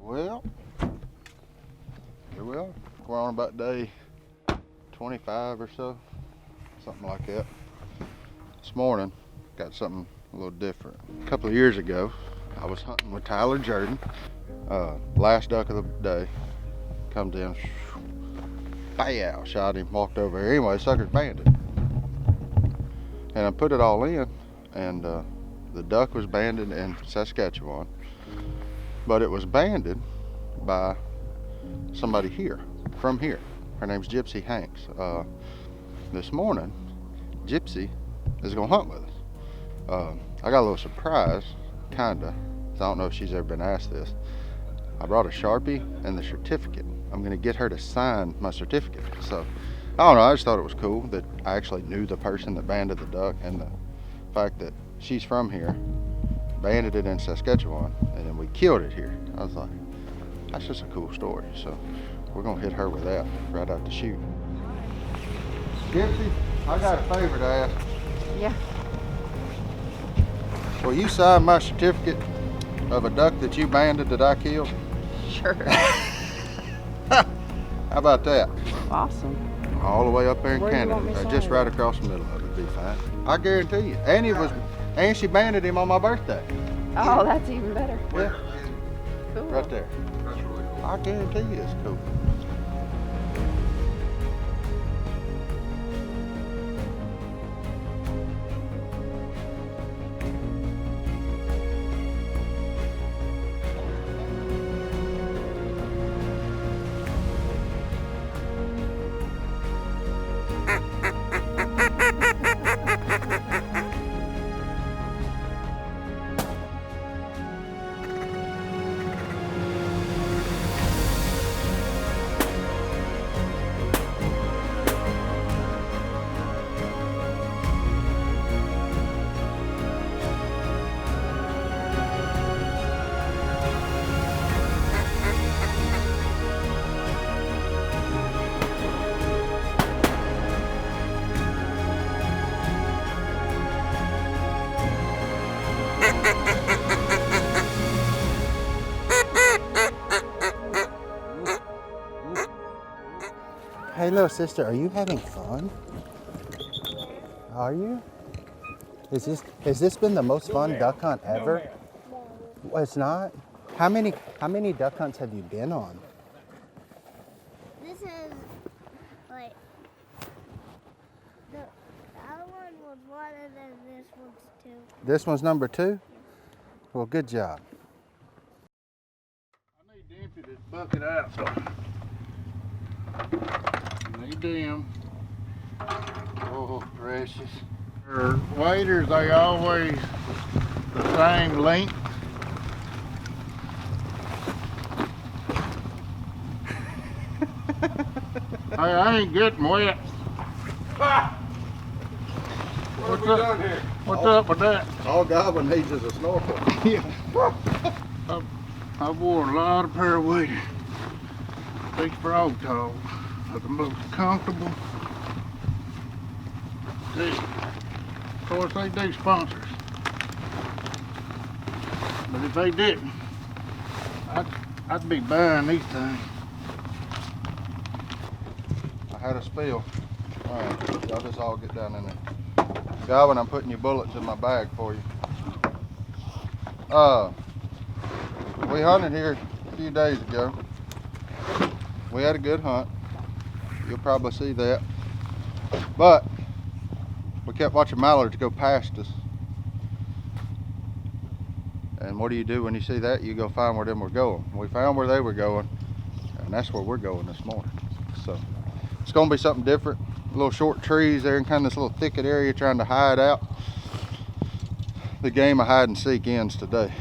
Well, here we are. We're on about day 25 or so, something like that. This morning, got something a little different. A couple of years ago, I was hunting with Tyler Jordan. Last duck of the day, comes in, pow, shot him, walked over here. Anyway, sucker's banded. And I put it all in, and the duck was banded in Saskatchewan, but it was banded by somebody here, from here. Her name's Gypsy Hanks. This morning, Gypsy is gonna hunt with us. I got a little surprise, kinda. I don't know if she's ever been asked this. I brought a Sharpie and the certificate. I'm gonna get her to sign my certificate. So, I don't know, I just thought it was cool that I actually knew the person that banded the duck, and the fact that she's from here, banded it in Saskatchewan, and then we killed it here. I was like, that's just a cool story. So we're gonna hit her with that right out the chute. Gypsy, I got a favor to ask. Yeah. Will you sign my certificate of a duck that you banded that I killed? Sure. How about that? Awesome. All the way up there in Where do you Canada, want me to just sign right it? across the middle of it. Be fine. I guarantee you. And she banded him on my birthday. Oh, that's even better. Yeah, Cool. right there. That's really cool. I guarantee you it's cool. Hey, little sister, are you having fun? Are you? Has this been the most fun duck hunt ever? Well, it's not. How many duck hunts have you been on? This is like the other one was one, and then this one's two. This one's number 2? Well, good job. I need to empty this bucket out. They dim. Oh, precious. Her waders, they always the same length. Hey, I ain't getting wet. What's up? What's up with that? All Godwin needs is a snorkel. Yeah. I wore a lot of pair of waders. These frog togs are the most comfortable. Of course, they do sponsor us. But if they didn't, I'd be buying these things. I had a spill. All right, y'all just all get down in there. Godwin, I'm putting your bullets in my bag for you. We hunted here a few days ago. We had a good hunt. You'll probably see that. But we kept watching mallards go past us. And what do you do when you see that? You go find where them were going. We found where they were going, and that's where we're going this morning. So it's gonna be something different. Little short trees there in kind of this little thicket area trying to hide out. The game of hide and seek ends today.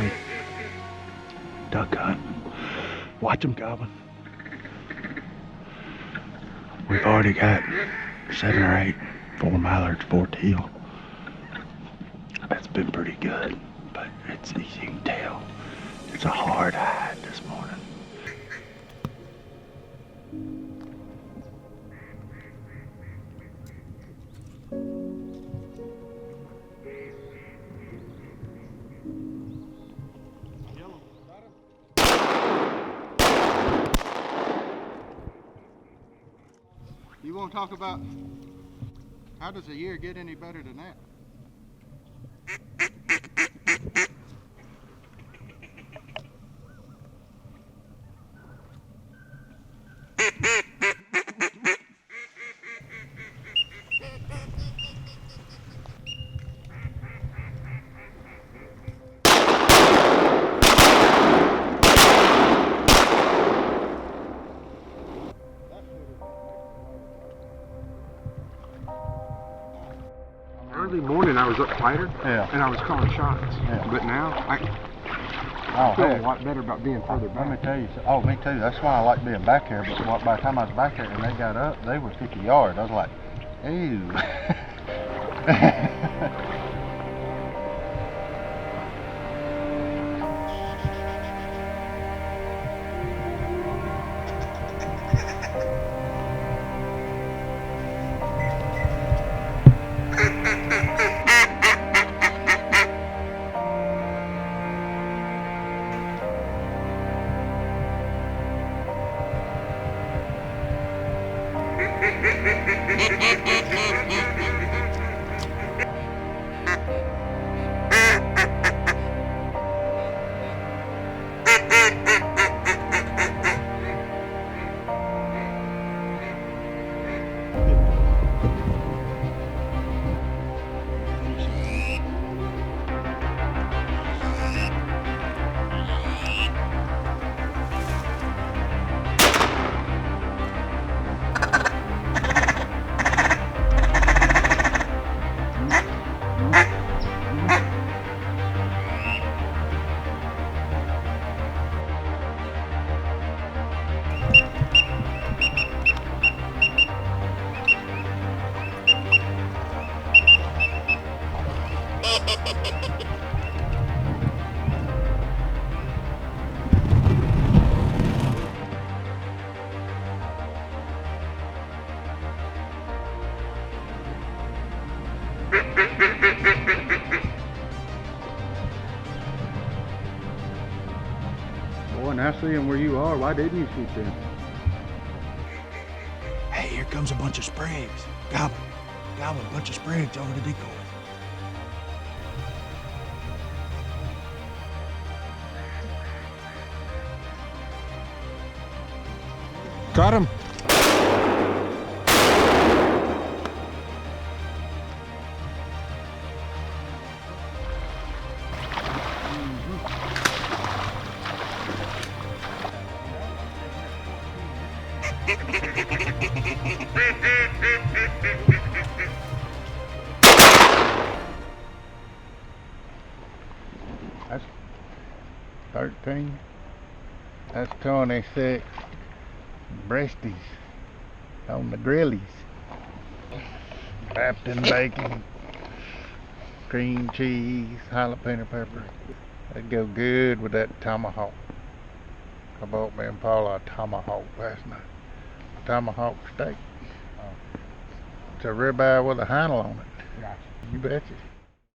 day. Duck hunt. Watch them, Godwin. We've already got 7 or 8, 4 mallards, 4 teal. That's been pretty good, but it's easy, you can tell. It's a hard hide this morning. You want to talk about how does a year get any better than that? Early morning I was up tighter, and I was calling shots. But now I feel a lot better about being further back. Let me tell you, oh, me too. That's why I like being back here. But by the time I was back here and they got up, they were 50 yards. I was like, ew. Boy, now seeing where you are, why didn't you shoot them? Hey, here comes a bunch of sprigs. Godwin, a bunch of sprigs over the decoys. Got him. That's 13. That's 26 breasties on the grillies. Wrapped in bacon, cream cheese, jalapeno pepper. That'd go good with that tomahawk. I bought me and Paula a tomahawk last night. A tomahawk steak. It's a ribeye with a handle on it. Gotcha. You betcha.